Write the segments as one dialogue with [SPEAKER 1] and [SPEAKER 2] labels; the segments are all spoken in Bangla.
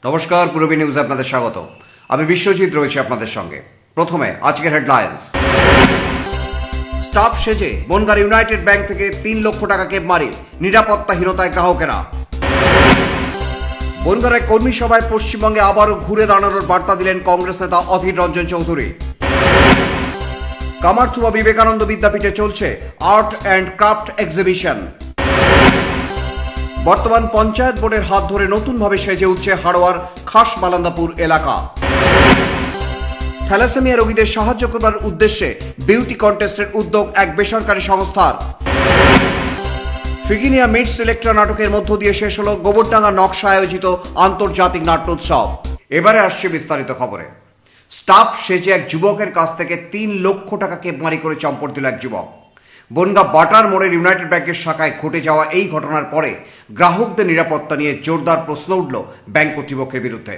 [SPEAKER 1] নমস্কার, পূর্বী নিউজে আপনাদের স্বাগত। আমি বিশ্বজিৎ রয়েছে আপনাদের সঙ্গে। প্রথমে আজকের হেডলাইন্স। স্টাফ সেজে বনগাঁ ইউনাইটেড ব্যাংক থেকে 3 লক্ষ টাকা কেপমারি, নিরাপত্তাহীনতায় গ্রাহকেরা। বনগাঁর এক কর্মী সভায় পশ্চিমবঙ্গে আবারও ঘুরে দাঁড়ানোর বার্তা দিলেন কংগ্রেস নেতা অধীর রঞ্জন চৌধুরী। কামারথুবা বিবেকানন্দ বিদ্যাপীঠে চলছে আর্ট অ্যান্ড ক্রাফট এক্সিবিশন। বর্তমান পঞ্চায়েত বোর্ডের হাত ধরে নতুনভাবে সেজে উঠছে হাড়োয়ার খাস বালান্দাপুর এলাকা। থ্যালাসেমিয়া রোগীদের সাহায্য করবার উদ্দেশ্যে বিউটি কন্টেস্টের উদ্যোগ এক বেসরকারি সংস্থার। ফিগিনিয়া মিট সিলেক্টর নাটকের মধ্য দিয়ে শেষ হল গোবরডাঙ্গা নকশা আয়োজিত আন্তর্জাতিক নাট্যোৎসব। এবারে আসছে বিস্তারিত খবরে। স্টাফ সেজে এক যুবকের কাছ থেকে 3 লক্ষ টাকা কেপমারি করে চম্পট দিল এক যুবক। বনগাঁ বাটার মোড়ের ইউনাইটেড ব্যাংকের শাখায় ঘটে যাওয়া এই ঘটনার পরে গ্রাহকদের নিরাপত্তা নিয়ে জোরদার প্রশ্ন উঠল ব্যাংক কর্তৃপক্ষের বিরুদ্ধে।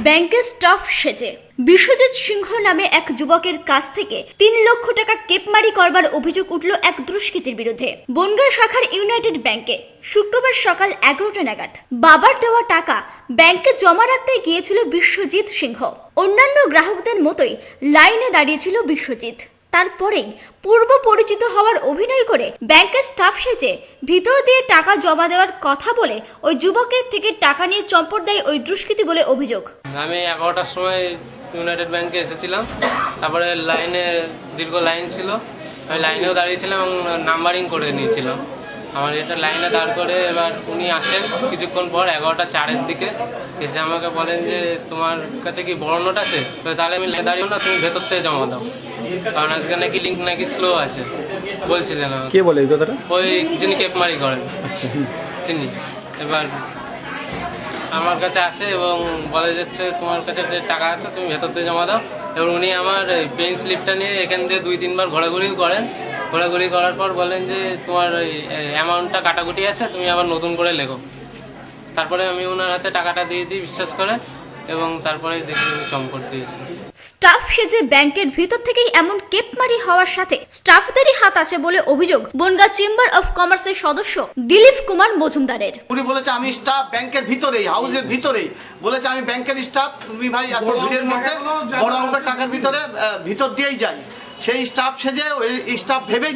[SPEAKER 2] ব্যাংকের স্টাফ সেজে বিশ্বজিৎ সিংহ নামে এক যুবকের কাছ থেকে 3 লক্ষ টাকা কেপমারি করবার অভিযোগ উঠল এক দুষ্কৃতীর বিরুদ্ধে। বনগাঁ শাখার ইউনাইটেড ব্যাংকে শুক্রবার সকাল 11টা নাগাদ বাবার দেওয়া টাকা ব্যাংকে জমা রাখতে গিয়েছিল বিশ্বজিৎ সিংহ। অন্যান্য গ্রাহকদের মতোই লাইনে দাঁড়িয়েছিল বিশ্বজিৎ। তারপরেই পূর্ব পরিচিত হওয়ার অভিনয় করে ব্যাংকের স্টাফ সেজে ভিতর দিয়ে টাকা জমা দেওয়ার কথা বলে ওই যুবকের থেকে টাকা নিয়ে চম্পট দেয় ওই দুষ্কৃতী বলে অভিযোগ।
[SPEAKER 3] আমি 11টার সময় ইউনাইটেড ব্যাংকে এসেছিলাম। তারপরে লাইনে দীর্ঘ লাইন ছিল, আমি লাইনেও দাঁড়িয়েছিলাম এবং নাম্বারিং করে নিয়েছিলাম। আমার এটা লাইনে দাঁড় করে এবার উনি আসেন কিছুক্ষণ পর 11:04 দিকে এসে আমাকে বলেন যে তোমার কাছে কি বড় নোট আছে? তাহলে আমি দাঁড়িয়ে না, তুমি ভেতর থেকে জমা দাও, কারণ আজকে নাকি লিঙ্ক নাকি স্লো আছে বলছিলেন।
[SPEAKER 4] কে বলে এই কথাটা?
[SPEAKER 3] ওই যিনি কেপমারি করেন তিনি। এবার আমার কাছে আসে এবং বলে যাচ্ছে তোমার কাছে যে টাকা আছে তুমি ভেতর দিয়ে জমা দাও। এবার উনি আমার পেন স্লিপটা নিয়ে এখান দিয়ে 2-3 বার ঘোরাঘুরি করেন। ঘোরাঘুরি করার পর বলেন যে তোমার ওই অ্যামাউন্টটা কাটাকুটি আছে, তুমি আবার নতুন করে লেখো। তারপরে আমি ওনার হাতে টাকাটা দিয়ে দিই বিশ্বাস করে, এবং তারপরে দেখি চম্পট দিয়েছি।
[SPEAKER 2] স্টাফ সেজে ব্যাংকের ভিতর থেকেই এমন কেপমারি হওয়ার সাথে স্টাফদেরই হাত আছে বলে অভিযোগ বনগাঁ চেম্বার অফ কমার্সের সদস্য দিলীপ কুমার মজুমদারের।
[SPEAKER 5] উনি বলেছে আমি স্টাফ ব্যাংকের ভিতরেই, হাউসের ভিতরেই বলেছে আমি ব্যাংকের স্টাফ। তুমি ভাই এত ভিড়ের মধ্যে বড় অঙ্কের টাকার ভিতর দিয়েই যাই। সেই স্টাফ সেজে ওই স্টাফ ভেবেই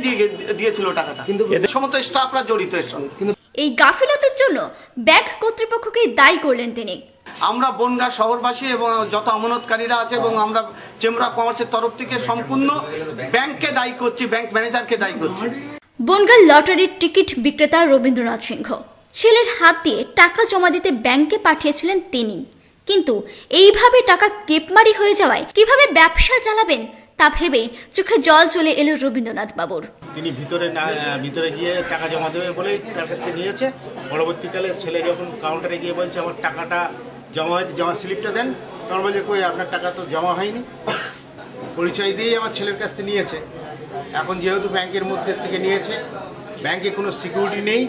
[SPEAKER 5] দিয়েছিল টাকাটা, কিন্তু সমস্ত স্টাফরা জড়িত এর সঙ্গে।
[SPEAKER 2] এই গাফিলতির জন্য ব্যাংক কর্তৃপক্ষকে দায়ী করলেন তিনি।
[SPEAKER 5] আমরা বনগাঁ শহরবাসী এবং যত আমানতকারীরা আছে এবং আমরা চেম্বার অফ কমার্সের তরফ থেকে সম্পূর্ণ ব্যাংককে দায়ী করছি, ব্যাংক ম্যানেজারকে দায়ী করছি।
[SPEAKER 2] বনগাঁ লটারির টিকিট বিক্রেতা রবীন্দ্রনাথ সিংহ ছেলের হাত দিয়ে টাকা জমা দিতে ব্যাংকে পাঠিয়েছিলেন তিনি, কিন্তু এইভাবে টাকা কেপমারি হয়ে যাওয়ায় কিভাবে ব্যবসা চালাবেন তা ভেবেই চোখে জল চলে এলো রবীন্দ্রনাথ বাবুর।
[SPEAKER 4] তিনি ভিতরে গিয়ে টাকা জমা দেবে বলেই তার কাছ থেকে নিয়েছে। পরবর্তীকালে ছেলে যখন কাউন্টারে গিয়ে বলছে আমার টাকাটা জমা হয়েছে, জমা স্লিপটা দেন, তখন বলছে কই আপনার টাকা তো জমা হয়নি। পরিচয় দিয়েই আমার ছেলের কাছ থেকে নিয়েছে। এখন যেহেতু ব্যাংকের মধ্যে থেকে নিয়েছে, ব্যাংকে কোনো সিকিউরিটি নেই।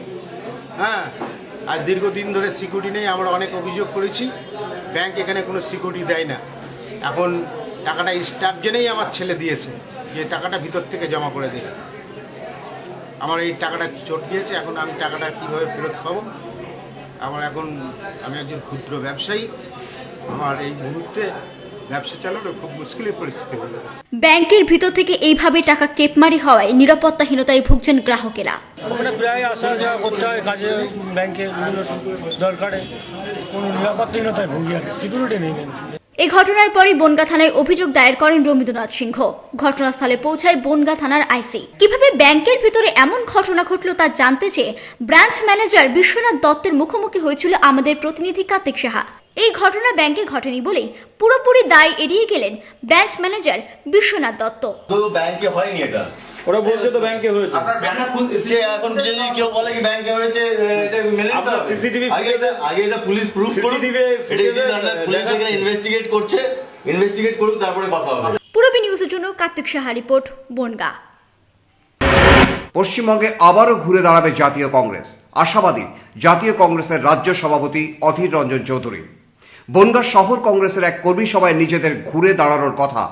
[SPEAKER 4] হ্যাঁ, আজ দীর্ঘদিন ধরে সিকিউরিটি নেই। আমরা অনেক অভিযোগ করেছি, ব্যাংক এখানে কোনো সিকিউরিটি দেয় না। এখন টাকাটা স্টাফ জেনেই আমার ছেলে দিয়েছে যে টাকাটা ভিতর থেকে জমা করে দেবে। আমার এই টাকাটা চট গিয়েছে, এখন আমি টাকাটা কীভাবে ফেরত পাবো? আমি একজন ক্ষুদ্র ব্যবসায়ী, আমার এই মুহূর্তে ব্যবসা চালানো খুব মুশকিলের পরিস্থিতি হলো।
[SPEAKER 2] ব্যাংকের ভিতর থেকে এইভাবে টাকা কেপমারি হওয়ায় নিরাপত্তাহীনতায় ভুগছেন গ্রাহকেরা।
[SPEAKER 6] ওখানে প্রায় আসা যাওয়া করতে হয় কাজে, ব্যাংকে বিভিন্ন দরকারে, কোনো নিরাপত্তাহীনতায় ভুগি আর সিকিউরিটি নেই।
[SPEAKER 2] এই ঘটনার পরই বনগাঁ থানায় অভিযোগ দায়ের করেন রবীন্দ্রনাথ সিংহ। ঘটনাস্থলে পৌঁছায় বনগাঁ থানার আইসি। কিভাবে ব্যাংকের ভিতরে এমন ঘটনা ঘটল তা জানতে চেয়ে ব্রাঞ্চ ম্যানেজার বিশ্বনাথ দত্তের মুখোমুখি হয়েছিল আমাদের প্রতিনিধি কার্তিক সাহা। এই ঘটনা ব্যাংকে ঘটেনি বলেই পুরোপুরি দায় এড়িয়ে গেলেন ব্রাঞ্চ ম্যানেজার বিশ্বনাথ দত্ত।
[SPEAKER 7] ব্যাংকে হয়নি এটা,
[SPEAKER 4] ওরা বলছে তো ব্যাংকে হয়েছে।
[SPEAKER 7] এখন যদি কেউ বলে কি ব্যাংকে হয়েছে, এটা মেনে নিতে হবে।
[SPEAKER 4] সিসিটিভি
[SPEAKER 7] আগে এটা পুলিশ প্রুফ করুক, পুলিশ ইনভেস্টিগেট করছে, ইনভেস্টিগেট করুক, তারপরে কথা হবে।
[SPEAKER 2] পূর্বী নিউজের জন্য কার্তিক সাহা রিপোর্ট, বনগাঁ।
[SPEAKER 1] পশ্চিমবঙ্গে আবারও ঘুরে দাঁড়াবে জাতীয় কংগ্রেস, আশাবাদী জাতীয় কংগ্রেসের রাজ্য সভাপতি অধীর রঞ্জন চৌধুরী। বনগাঁ শহর কংগ্রেসের এক কর্মী সভায় নিজেদের ঘুরে দাঁড়ানোর কথা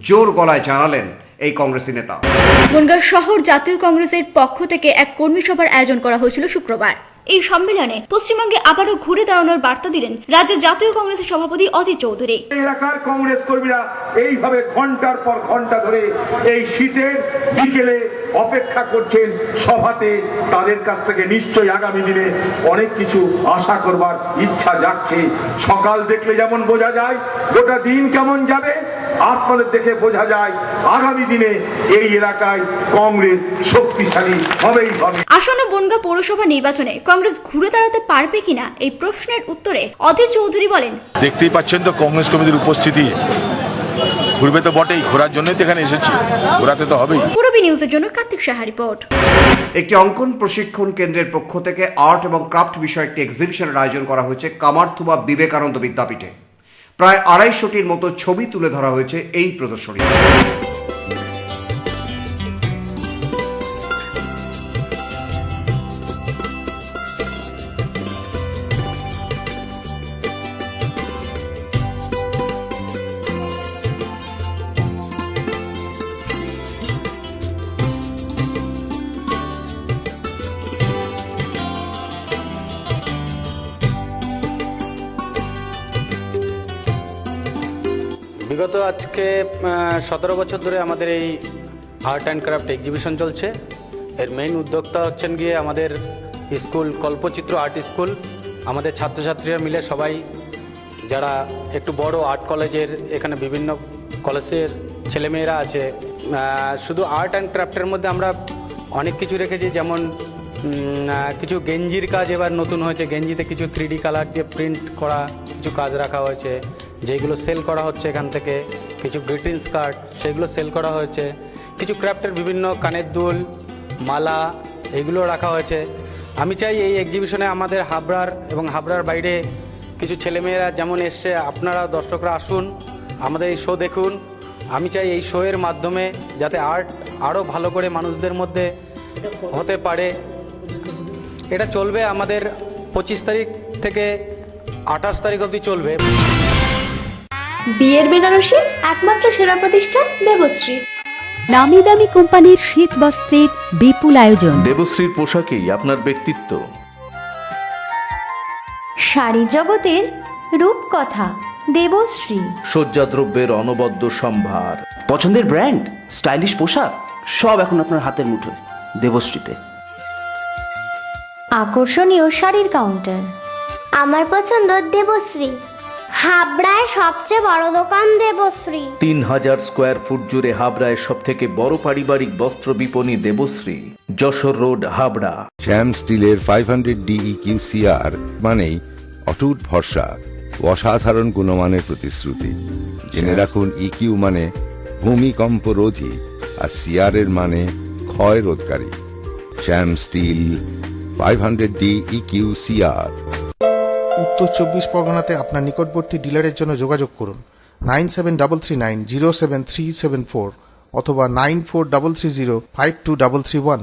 [SPEAKER 1] জোর গলায় জানালেন এই কংগ্রেসী নেতা।
[SPEAKER 2] বনগাঁ শহর জাতীয় কংগ্রেসের পক্ষ থেকে এক কর্মী সভার আয়োজন করা হয়েছিল শুক্রবার। এই সম্মেলনে পশ্চিমবঙ্গে আবারও ঘুরে দাঁড়ানোর বার্তা দিলেন রাজ্য জাতীয় কংগ্রেসের সভাপতি অধীর চৌধুরী।
[SPEAKER 8] এলাকার কংগ্রেস কর্মীরা এইভাবে ঘন্টার পর ঘন্টা ধরে এই শীতের বিকেলে অপেক্ষা করছেন সভাতে। তাদের কাছ থেকে নিশ্চয়ই আগামী দিনে অনেক কিছু আশা করবার ইচ্ছা জাগছে। সকাল দেখলে যেমন বোঝা যায় গোটা দিন কেমন যাবে, আপনাদের দেখে বোঝা যায় আগামী দিনে এই এলাকায় কংগ্রেস শক্তিশালী হবেই হবে।
[SPEAKER 2] আসন্ন বনগাঁ পৌরসভা নির্বাচনে কংগ্রেস ঘুরে দাঁড়াতে পারবে কিনা এই প্রশ্নের উত্তরে অধীর চৌধুরী বলেন,
[SPEAKER 9] দেখতেই পাচ্ছেন তো কংগ্রেস কমিটির উপস্থিতি, ঘুরবে তো বটেই, ঘোরার জন্যই তো এখানে এসেছি, ঘোরাতে তো হবেই।
[SPEAKER 2] পূরবী নিউজের জন্য কার্তিক সাহা রিপোর্ট।
[SPEAKER 1] একটি অঙ্কন প্রশিক্ষণ কেন্দ্রের পক্ষ থেকে আর্ট এবং ক্রাফট বিষয়ে একটি এক্সিবিশনের আয়োজন করা হয়েছে কামারথুবা বিবেকানন্দ বিদ্যাপীঠে। প্রায় 250টির মতো ছবি তুলে ধরা হয়েছে এই প্রদর্শনী।
[SPEAKER 10] বিগত আজকে 17 বছর ধরে আমাদের এই আর্ট অ্যান্ড ক্রাফট এক্সিবিশন চলছে। এর মেইন উদ্যোক্তা হচ্ছেন গিয়ে আমাদের স্কুল কল্পচিত্র আর্ট স্কুল। আমাদের ছাত্রছাত্রীরা মিলে সবাই যারা একটু বড় আর্ট কলেজের, এখানে বিভিন্ন কলেজের ছেলেমেয়েরা আছে। শুধু আর্ট অ্যান্ড ক্রাফটের মধ্যে আমরা অনেক কিছু রেখেছি, যেমন কিছু গেঞ্জির কাজ এবার নতুন হয়েছে। গেঞ্জিতে কিছু 3D কালার দিয়ে প্রিন্ট করা কিছু কাজ রাখা হয়েছে, যেগুলো সেল করা হচ্ছে এখান থেকে। কিছু গ্রিটিংস কার্ড, সেগুলো সেল করা হয়েছে। কিছু ক্রাফটের বিভিন্ন কানের দুল, মালা, এগুলো রাখা হয়েছে। আমি চাই এই এক্সিবিশনে আমাদের হাবড়ার এবং হাবড়ার বাইরে কিছু ছেলেমেয়েরা যেমন এসছে, আপনারা দর্শকরা আসুন, আমাদের এই শো দেখুন। আমি চাই এই শোয়ের মাধ্যমে যাতে আর্ট আরও ভালো করে মানুষদের মধ্যে হতে পারে। এটা চলবে আমাদের 25 তারিখ থেকে 28 তারিখ অবধি চলবে।
[SPEAKER 11] বিয়ের বেনারসি একমাত্র সেরা প্রতিষ্ঠান দেবশ্রী।
[SPEAKER 12] নামি দামি কোম্পানির শীত বস্ত্রের বিপুল আয়োজন।
[SPEAKER 13] দেবশ্রীর পোশাকেই আপনার ব্যক্তিত্ব।
[SPEAKER 11] শাড়ি জগতের রূপকথা দেবশ্রী।
[SPEAKER 13] সজ্জাদ্রব্যের অনবদ্য সম্ভার।
[SPEAKER 14] পছন্দের ব্র্যান্ড, স্টাইলিশ পোশাক সব এখন আপনার হাতের মুঠোয় দেবশ্রীতে।
[SPEAKER 11] আকর্ষণীয় শাড়ির কাউন্টার।
[SPEAKER 15] আমার পছন্দ দেবশ্রী। হাবড়ায় সবচেয়ে বড় দোকান দেবশ্রী।
[SPEAKER 13] 3000 স্কোয়ার ফুট জুড়ে হাবড়ায় সব থেকে বড় পারিবারিক বস্ত্র বিপণী দেবশ্রী, যশোর রোড, হাবড়া।
[SPEAKER 16] শ্যাম স্টিলের 500 DEQCR মানেই অটুট ভরসা, অসাধারণ গুণমানের প্রতিশ্রুতি। জেনে রাখুন, EQ মানে ভূমিকম্প রোধী, আর CR এর মানে ক্ষয় রোধকারী। শ্যাম স্টিল 500 DEQCR।
[SPEAKER 17] উত্তর 24 পরগনাতে আপনার নিকটবর্তী ডিলারের জন্য যোগাযোগ করুন 9733907374 অথবা 9433052331।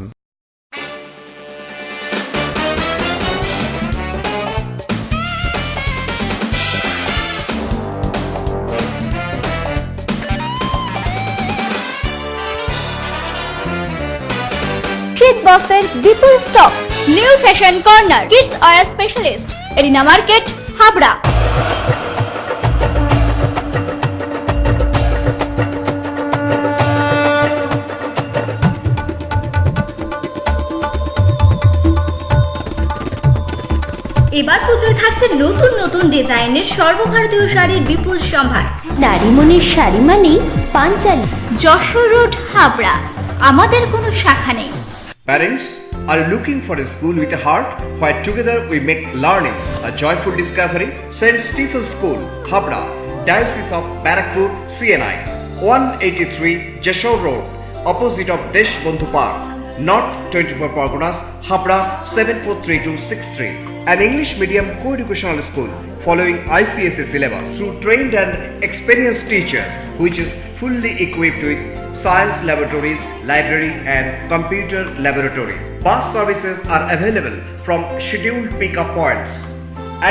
[SPEAKER 2] শীত বস্ত্রের বিপুল stock, new fashion corner, kids wear specialist, arena market, Habra. এবার পুজোয় থাকছে নতুন নতুন ডিজাইনের সর্বভারতীয় শাড়ির বিপুল সম্ভার।
[SPEAKER 11] নারী মনের শাড়ি মানেই পাঞ্চালী।
[SPEAKER 2] যশোর রোড, হাবড়া। আমাদের কোনো শাখা নেই।
[SPEAKER 1] Parents are looking for a school with a heart where together we make learning a joyful discovery. St. Stephen's School, Habra, Diocese of Barakpur, CNI, 183 Jashore Road, opposite of Desh Bondhu Park, North 24 Parganas, Habra 743263. An English medium co-educational school following ICSE syllabus through trained and experienced teachers, which is fully equipped with science laboratories, library and computer laboratory. Bus services are available from scheduled pickup points.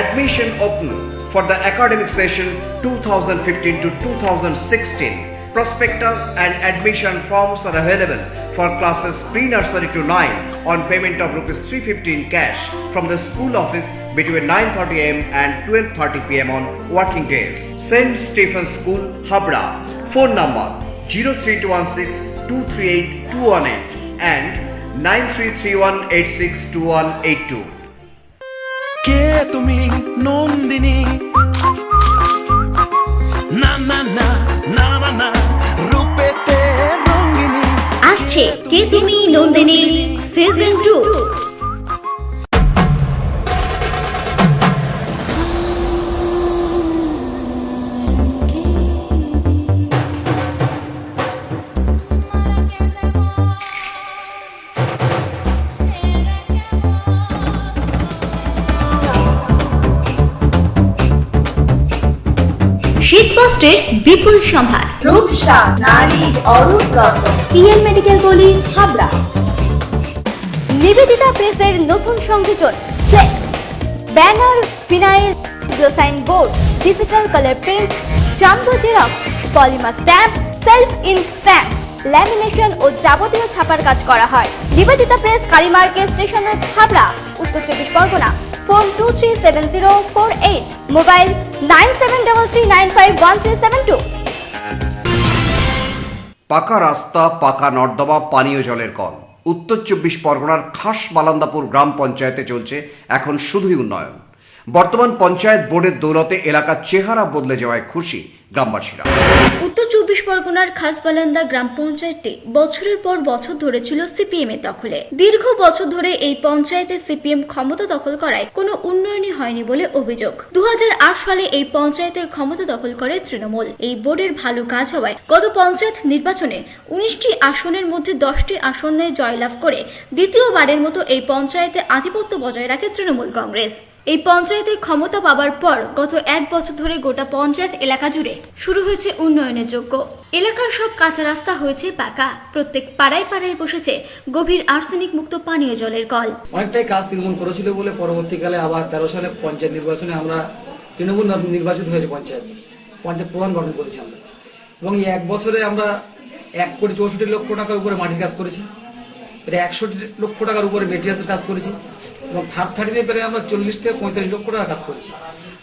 [SPEAKER 1] Admission open for the academic session 2015 to 2016. Prospectus and admission forms are available for classes pre-nursery to 9 on payment of ₹350 in cash from the school office between 9:30 am and 12:30 pm on working days. St. Stephen's School, Habra. Phone number 03216 238 218 and 9331862182.
[SPEAKER 18] কে তুমি নন্দিনী না না না না না না রূপেতে রঙ্গিনী
[SPEAKER 2] আসছে কে তুমি নন্দিনী সিজন 2। শীতবস্ত্রের বিপুল সম্ভার, রূপসা নারীর অরূপ রত্ন,
[SPEAKER 11] পিএন মেডিকেল গলি, হাবড়া।
[SPEAKER 2] নিবেদিতা প্রেসের নতুন সংযোজন, flex, banner, vinyl, sign board, digital colour print, jumbo xerox, polymer stamp, self ink stamp, lamination ও যাবতীয় ছাপার কাজ করা হয়। নিবেদিতা প্রেস, কালীমার্কেট স্টেশন, হাবড়া, উত্তর 24 পরগনা। Phone 237048, mobile 9733951372।
[SPEAKER 1] পাকা রাস্তা, পাকা নর্দমা, পানীয় জলের কল। উত্তর 24 পরগনার খাস বালান্দাপুর গ্রাম পঞ্চায়েতে চলছে এখন শুধুই উন্নয়ন। বর্তমান পঞ্চায়েত বোর্ডের দৌলতে এলাকার চেহারা বদলে যাওয়ায় খুশি গ্রামবাসীরা।
[SPEAKER 2] উত্তর 24 পরগনার খাসবালান্দা গ্রাম পঞ্চায়েতে বছরের পর বছর ধরে ছিল সিপিএম এর দখলে। দীর্ঘ বছর ধরে এই পঞ্চায়েতে সিপিএম ক্ষমতা দখল করায় কোনো উন্নয়নই হয়নি বলে অভিযোগ। 2008 সালে এই পঞ্চায়েতের ক্ষমতা দখল করে তৃণমূল। এই বোর্ডের ভালো কাজ হওয়ায় গত পঞ্চায়েত নির্বাচনে 19টি আসনের মধ্যে 10টি আসনে জয়লাভ করে দ্বিতীয়বারের মতো এই পঞ্চায়েতে আধিপত্য বজায় রাখে তৃণমূল কংগ্রেস। এই পঞ্চায়েতে ক্ষমতা পাবার পর গত 1 বছর ধরে গোটা পঞ্চায়েত এলাকা জুড়ে শুরু হয়েছে উন্নয়নের যোগ্য। এলাকার সব কাঁচা রাস্তা হয়েছে পাকা। প্রত্যেক পাড়ায় পাড়ায় বসেছে গভীর আর্সেনিক মুক্ত পানীয় জলের কল।
[SPEAKER 19] অনেকটাই কাজ তৃণমূল করেছিল বলে পরবর্তীকালে আবার 13 সালে পঞ্চায়েত নির্বাচনে আমরা তৃণমূল নির্বাচিত হয়েছে পঞ্চায়েত প্রধান গঠন করেছি আমরা। এবং এই 1 বছরে আমরা 1,64,00,000 টাকার উপরে মাটির কাজ করেছি, প্রায় 100 লক্ষ টাকার উপরে মেটেরিয়ালসের কাজ করেছি এবং থার্ড থার্টিতে প্রায় আমরা 40 থেকে 45 লক্ষ টাকা কাজ করেছি।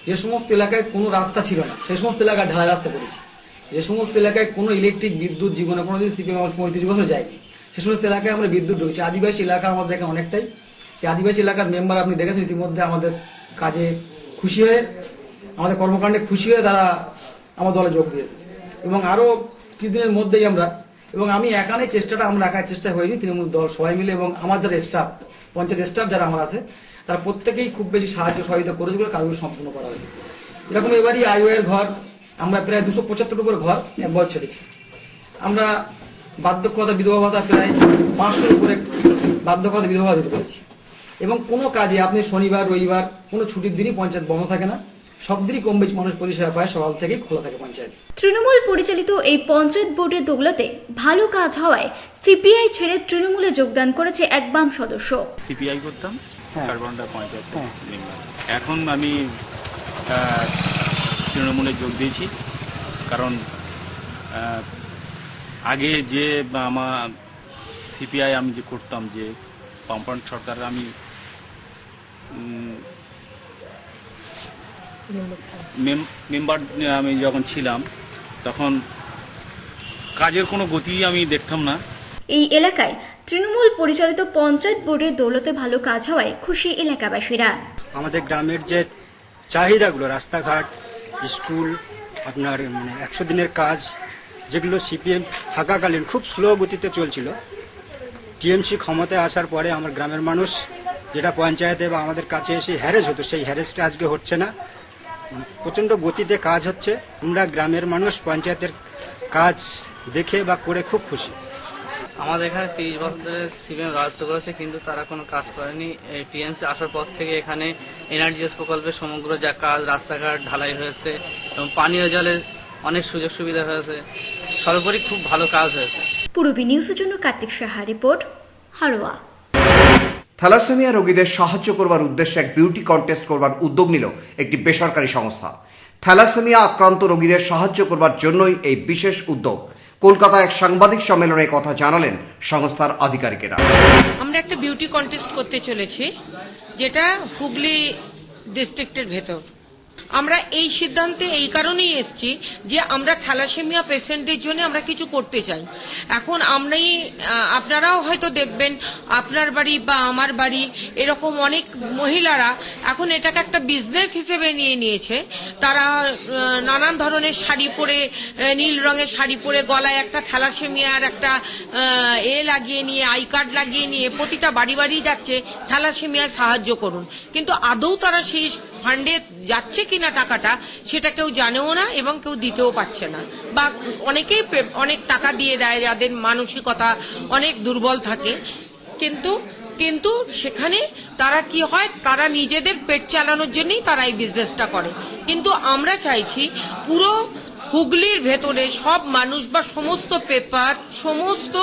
[SPEAKER 19] যে সমস্ত এলাকায় কোনো রাস্তা ছিল না সেই সমস্ত এলাকায় ঢালাই রাস্তা করেছি। যে সমস্ত এলাকায় কোনো ইলেকট্রিক বিদ্যুৎ জীবনে কোনোদিন সিপিএম 35 বছর যায়নি সে সমস্ত এলাকায় আমরা বিদ্যুৎ ঢুকেছি। আদিবাসী এলাকা আমাদের এখানে অনেকটাই, সেই আদিবাসী এলাকার মেম্বার আপনি দেখেছেন ইতিমধ্যে আমাদের কাজে খুশি হয়ে, আমাদের কর্মকাণ্ডে খুশি হয়ে তারা আমার দলে যোগ দিয়েছে এবং আরও কিছুদিনের মধ্যেই আমরা এবং আমি একাই চেষ্টা হয়নি, তৃণমূল দল সবাই মিলে এবং আমাদের স্টাফ পঞ্চায়েত স্টাফ যারা আমার আছে তারা প্রত্যেকেই খুব বেশি সাহায্য সহযোগিতা করেছে বলে কাজগুলো সম্পূর্ণ করা হয়েছে। এরকম এবারই আইওয়ের ঘর আমরা প্রায় 275 উপর ঘর 1 বছর ছেড়েছি। আমরা বার্ধক্যতা বিধবা ভাতা প্রায় 500 উপরে বার্ধক্যতা বিধবা ভাতা দিতে পেরেছি এবং কোনো কাজে আপনি শনিবার রবিবার কোনো ছুটির দিনই পঞ্চায়েত বন্ধ থাকে না, সব দিনই কম বেশি মানুষ পরিষেবা পায়, সকাল থেকেই খোলা থাকে পঞ্চায়েত।
[SPEAKER 2] তৃণমূল পরিচালিত এই পঞ্চায়েত বোর্ডের দৌলতে ভালো কাজ হওয়ায় সিপিআই ছেড়ে তৃণমূলে যোগদান করেছে এক বাম সদস্য।
[SPEAKER 20] সিপিআই করতাম কারবান্ডা পঞ্চায়েত, এখন আমি তৃণমূলে যোগ দিয়েছি কারণ আগে যে আমার সিপিআই আমি যে করতাম, যে বামফ্রন্ট সরকার আমি মেম্বার আমি যখন ছিলাম তখন কাজের কোনো গতি আমি দেখতাম না।
[SPEAKER 2] এই এলাকায় তৃণমূল পরিচালিত পঞ্চায়েত বোর্ডের দৌলতে ভালো কাজ হওয়ায় খুশি এলাকাবাসীরা।
[SPEAKER 21] আমাদের গ্রামের যে চাহিদাগুলো, রাস্তাঘাট, স্কুল, আপনার 100 দিনের কাজ, যেগুলো সিপিএম থাকাকালীন খুব স্লো গতিতে চলছিল, টিএমসি ক্ষমতায় আসার পরে আমার গ্রামের মানুষ যেটা পঞ্চায়েতে বা আমাদের কাছে এসে হ্যারেস হতো সেই হ্যারেসটা আজকে হচ্ছে না, প্রচণ্ড গতিতে কাজ হচ্ছে। আমরা গ্রামের মানুষ পঞ্চায়েতের কাজ দেখে বা করে খুব খুশি।
[SPEAKER 22] আমাদের এখানে 30 বছর ধরে সিপিএম রাজত্ব করেছে কিন্তু তারা কোনো কাজ করেনি। টিএমসি আসার পর থেকে এখানে এনআরজিএস প্রকল্পের সমগ্র যা কাজ, রাস্তাঘাট ঢালাই হয়েছে এবং পানীয় জলের অনেক সুযোগ সুবিধা হয়েছে, সর্বোপরি খুব ভালো কাজ হয়েছে।
[SPEAKER 2] পূর্বী নিউজের জন্য কার্তিক সাহা রিপোর্ট, হাড়োয়া।
[SPEAKER 1] থ্যালাসেমিয়া রোগীদের সাহায্য করবার উদ্দেশ্যে এক বিউটি কন্টেস্ট করবার উদ্যোগ নিল একটি বেসরকারি সংস্থা। থ্যালাসেমিয়া আক্রান্ত রোগীদের সাহায্য করবার জন্যই এই বিশেষ উদ্যোগ। কলকাতায় এক সাংবাদিক সম্মেলনে কথা জানালেন সংস্থার আধিকারিকেরা।
[SPEAKER 3] আমরা একটা বিউটি কন্টেস্ট করতে চলেছি, যেটা হুগলি ডিস্ট্রিক্টের ভেতর। আমরা এই সিদ্ধান্তে এই কারণেই এসেছি যে আমরা থ্যালাসেমিয়া পেশেন্টদের জন্য আমরা কিছু করতে চাই। এখন আপনারাও হয়তো দেখবেন আপনার বাড়ি বা আমার বাড়ি এরকম অনেক মহিলারা এখন এটাকে একটা বিজনেস হিসেবে নিয়েছে। তারা নানান ধরনের শাড়ি পরে, নীল রঙের শাড়ি পরে, গলায় একটা থ্যালাসেমিয়ার একটা লাগিয়ে নিয়ে, আই কার্ড লাগিয়ে নিয়ে প্রতিটা বাড়ি বাড়ি যাচ্ছে থ্যালাসেমিয়ায় সাহায্য করুন। কিন্তু আদৌ তারা সেই ফান্ডে যাচ্ছে কিনা টাকাটা সেটা কেউ জানেও না এবং কেউ দিতেও পারছে না, বা অনেকেই অনেক টাকা দিয়ে দেয় যাদের মানসিকতা অনেক দুর্বল থাকে। কিন্তু সেখানে তারা কি হয়, তারা নিজেদের পেট চালানোর জন্যই তারা এই বিজনেসটা করে। কিন্তু আমরা চাইছি পুরো হুগলির ভেতরে সব মানুষ বা সমস্ত পেপার, সমস্ত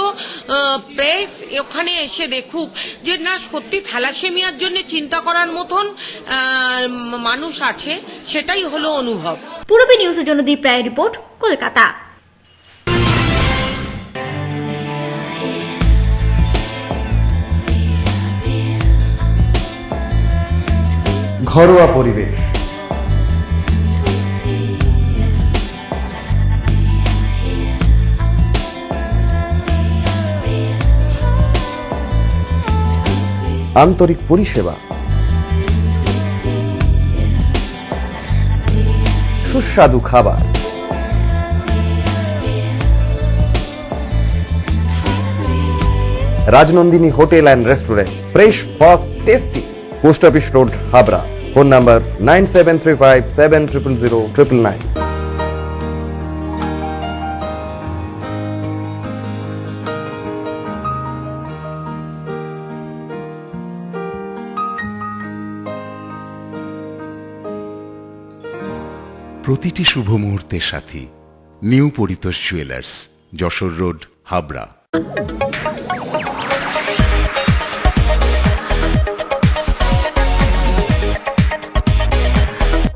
[SPEAKER 3] প্রেস ওখানে এসে দেখুক যে না, সত্যি থ্যালাসেমিয়ার জন্য চিন্তা করার মতন মানুষ আছে, সেটাই হলো অনুভব।
[SPEAKER 2] পূরবী নিউজের জন্য দীপ রায়ের রিপোর্ট, কলকাতা।
[SPEAKER 1] ঘরোয়া পরিবেশ, আন্তরিক পরিষেবা, সুস্বাদু খাবার, Rajnandini hotel and restaurant, fresh, fast, tasty. Post office road, Habra. Phone number 9735700999।
[SPEAKER 5] প্রতিটি শুভ মুহূর্তের সাথী new Paritosh jewellers, Jessore road, Habra.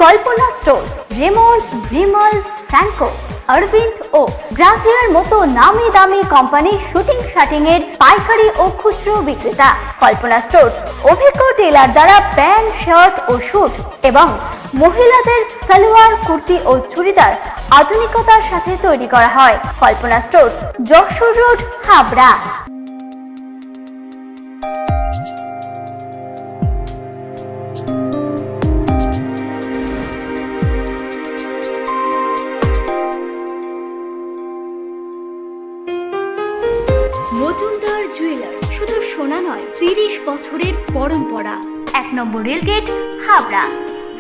[SPEAKER 11] Kalpana stores, Raymonds, Vimal, Franco, Arvind ও গ্রাসিয়ার মতো নামি দামি কোম্পানির শুটিং শাটিং এর পাইকারি ও খুচরো বিক্রেতা। কল্পনা স্টোর্স অভিজ্ঞ টেলার দ্বারা প্যান্ট, শার্ট ও স্যুট এবং মহিলাদের সালোয়ার, কুর্তি ও চুড়িদার আধুনিকতার সাথে তৈরি করা হয়। Kalpana stores, Jessore road, Habra.
[SPEAKER 2] Majumdar jeweller, শুধু সোনা নয়, 30 বছরের পরম্পরা। 1 নম্বর রেলগেট, হাবড়া।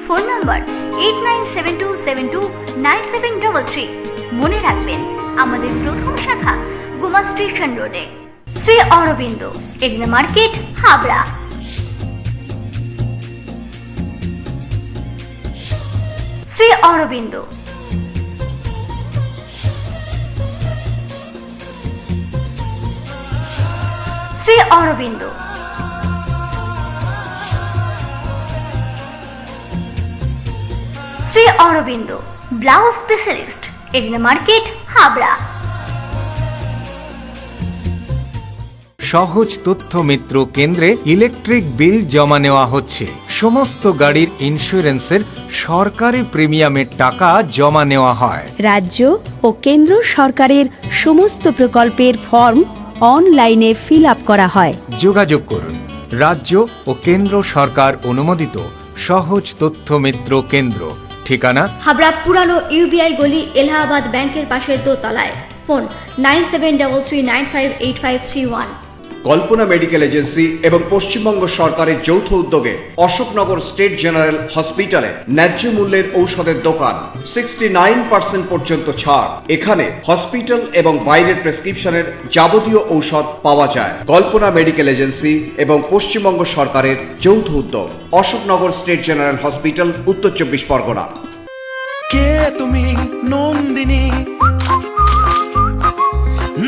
[SPEAKER 2] ফোন নম্বর 8972729733। মনে রাখবেন, আমাদের প্রথম শাখা গোমা স্টেশন রোডে। শ্রী অরবিন্দ, এগনা market, Habra. Shri Aurobindo. Shri Aurobindo. Shri Aurobindo blouse specialist, arena market, Habra.
[SPEAKER 23] সহজ তথ্য মিত্র কেন্দ্রে ইলেকট্রিক বিল জমা নেওয়া হচ্ছে। সমস্ত গাড়ির ইন্স্যুরেন্সের সরকারি প্রিমিয়ামের টাকা জমা নেওয়া হয়।
[SPEAKER 12] রাজ্য ও কেন্দ্র সরকারের সমস্ত প্রকল্পের ফর্ম অনলাইনে ফিল আপ করা হয়।
[SPEAKER 23] যোগাযোগ করুন রাজ্য ও কেন্দ্র সরকার অনুমোদিত সহজ তথ্য মিত্র কেন্দ্র। ঠিকানা
[SPEAKER 2] হাবড়া পুরানো ইউবিআই গলি, এলাহাবাদ ব্যাংকের পাশে দোতলায়। ফোন 9733958531।
[SPEAKER 1] কল্পনা মেডিকেল এজেন্সি এবং পশ্চিমবঙ্গ সরকারের যৌথ উদ্যোগে অশোকনগর স্টেট জেনারেল হসপিটালে ন্যায্য মূল্যের ঔষধের দোকান, 69% পর্যন্ত ছাড়। এখানে হসপিটাল এবং বাইরের প্রেসক্রিপশনের যাবতীয় ঔষধ পাওয়া যায়। কল্পনা মেডিকেল এজেন্সি এবং পশ্চিমবঙ্গ সরকারের যৌথ উদ্যোগ, অশোকনগর স্টেট জেনারেল হসপিটাল, উত্তর 24 পরগনা।
[SPEAKER 18] কে তুমি নন্দিনী?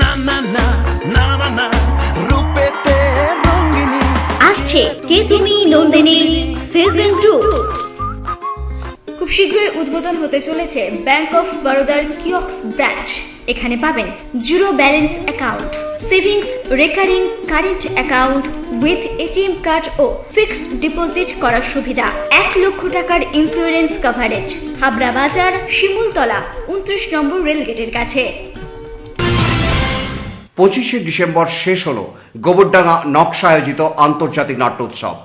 [SPEAKER 18] না না না না না, রূপেতে রঙ্গিনী।
[SPEAKER 2] আসছে কে তুমি নন্দিনী সিজন 2। খুব শীঘ্রই উদ্বোধন হতে চলেছে ব্যাংক অফ বরোদার কিয়স্ক ব্রাঞ্চ। এখানে পাবেন zero balance account, savings, recurring current account with ATM card ও ফিক্সড ডিপোজিট করার সুবিধা, 1 লক্ষ টাকার ইন্স্যুরেন্স কভারেজ। হাবড়া বাজার, শিমুলতলা, 29 নম্বর রেলগেটের কাছে।
[SPEAKER 1] 25শে ডিসেম্বর শেষ হলো গোবরডাঙ্গা নকশা আয়োজিত আন্তর্জাতিক নাট্যোৎসব।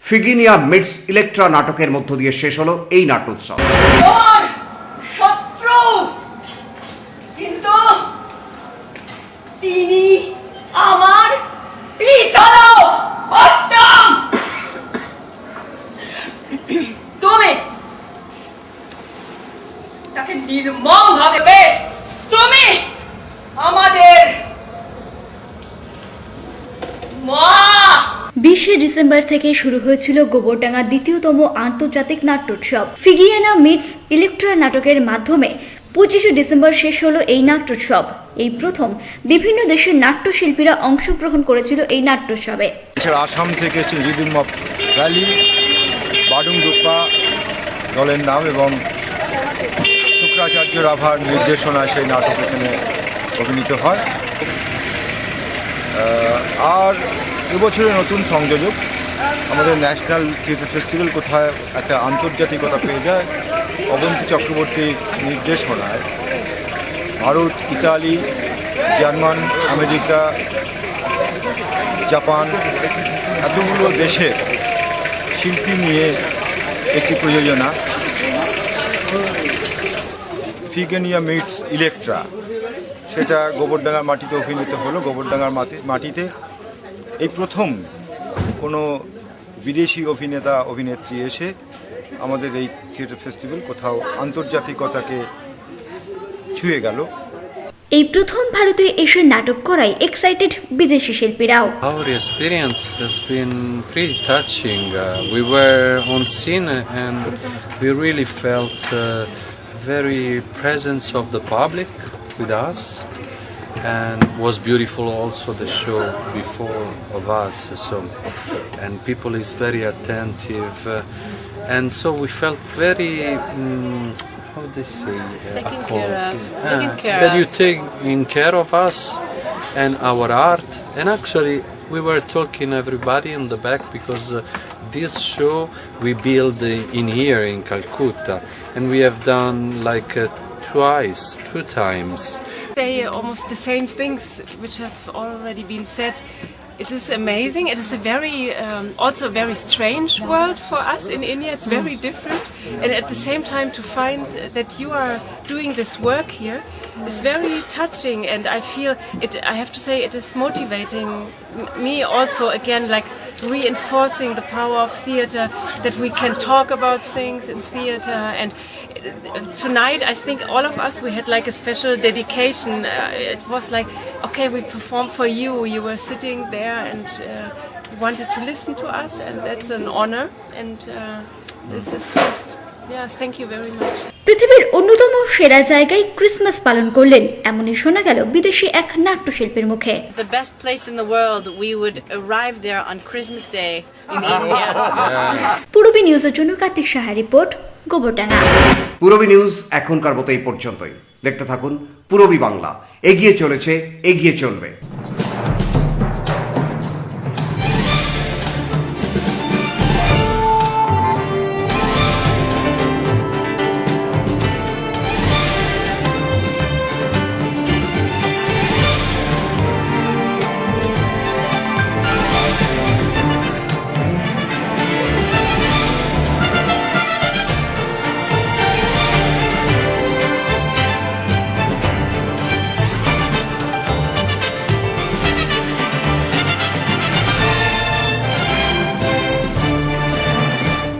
[SPEAKER 1] ফিগিনিয়া মিটস ইলেকট্রা নাটকের মধ্য দিয়ে শেষ হলো এই নাট্যোৎসব।
[SPEAKER 4] শত্রু কিন্তু তিনি আমার পিতারও অষ্টম। তুমি তাকে নির্মম ভাবে, তুমি আমাদের মা।
[SPEAKER 2] 20শে ডিসেম্বর থেকে শুরু হয়েছিল গোবরডাঙ্গা দ্বিতীয়তম আন্তর্জাতিক নাট্যোৎসব। ফিগিয়ানা মিটস ইলেকট্রা নাটকের মাধ্যমে 25শে ডিসেম্বর শেষ হলো এই নাট্যোৎসব। এই প্রথম বিভিন্ন দেশের নাট্যশিল্পীরা অংশগ্রহণ করেছিল এই নাট্যোৎসবে।
[SPEAKER 6] এছাড়া আসাম থেকে রিদিম অফ ভ্যালি, বাডুংদুপ্পা দলের নাম এবং শুক্রাচার্য রাভার নির্দেশনায় সেই নাটক এখানে অভিনীত হয়। আর এবছরের নতুন সংযোজক আমাদের ন্যাশনাল থিয়েটার ফেস্টিভ্যাল কোথায় একটা আন্তর্জাতিকতা পেয়ে যায় অবন্তী চক্রবর্তীর নির্দেশনায়। Bharat, Italy, German, America, Japan এতগুলো দেশের শিল্পী নিয়ে একটি প্রযোজনা ফিগেনিয়া মিটস ইলেকট্রা, সেটা গোবরডাঙ্গার মাটিতে অভিনীত হলো। গোবরডাঙ্গার মাটিতে এই প্রথম কোনো বিদেশি অভিনেতা অভিনেত্রী এসে আমাদের এই থিয়েটার ফেস্টিভ্যাল কোথাও আন্তর্জাতিকতাকে ছুঁয়ে গেল।
[SPEAKER 2] এই প্রথম ভারতে এসে নাটক করায় এক্সাইটেড বিদেশি শিল্পীরাও।
[SPEAKER 7] Our experience has been pretty touching. We were on scene and we really felt very presence of the public with us, and was beautiful also the show before of us. So, and people is very attentive, and so we felt very. How do they say? Taking care that you taking care of us and our art. And actually, we were talking everybody in the back because this show we build in here in Calcutta, and we have done like two times.
[SPEAKER 24] Say almost the same things which have already been said. It is amazing. It is a very, also a very strange world for us in India. It's very different, and at the same time to find that you are doing this work here is very touching. And I feel it. I have to say, it is motivating me also. Again, like reinforcing the power of theatre, that we can talk about things in theatre. And tonight, I think all of us, we had like a special dedication. It was like, okay, we performed for you. You were sitting there and wanted to listen to us, and that's an honor. And this is just, yes, thank you very much.
[SPEAKER 2] পৃথিবীর অন্যতম সেরা জায়গায় ক্রিসমাস পালন করলেন এমনই শোনা গেল বিদেশি এক নাট্যশিল্পীর মুখে।
[SPEAKER 25] The best place in the world, we would arrive there on Christmas Day in India.
[SPEAKER 2] Purabi নিউজের জন্য কার্তিক সাহা রিপোর্ট, গোবরডাঙ্গা।
[SPEAKER 1] পূরবী নিউজ এখনকার মতো এই পর্যন্তই। দেখতে থাকুন পূরবী বাংলা, এগিয়ে চলেছে, এগিয়ে চলবে।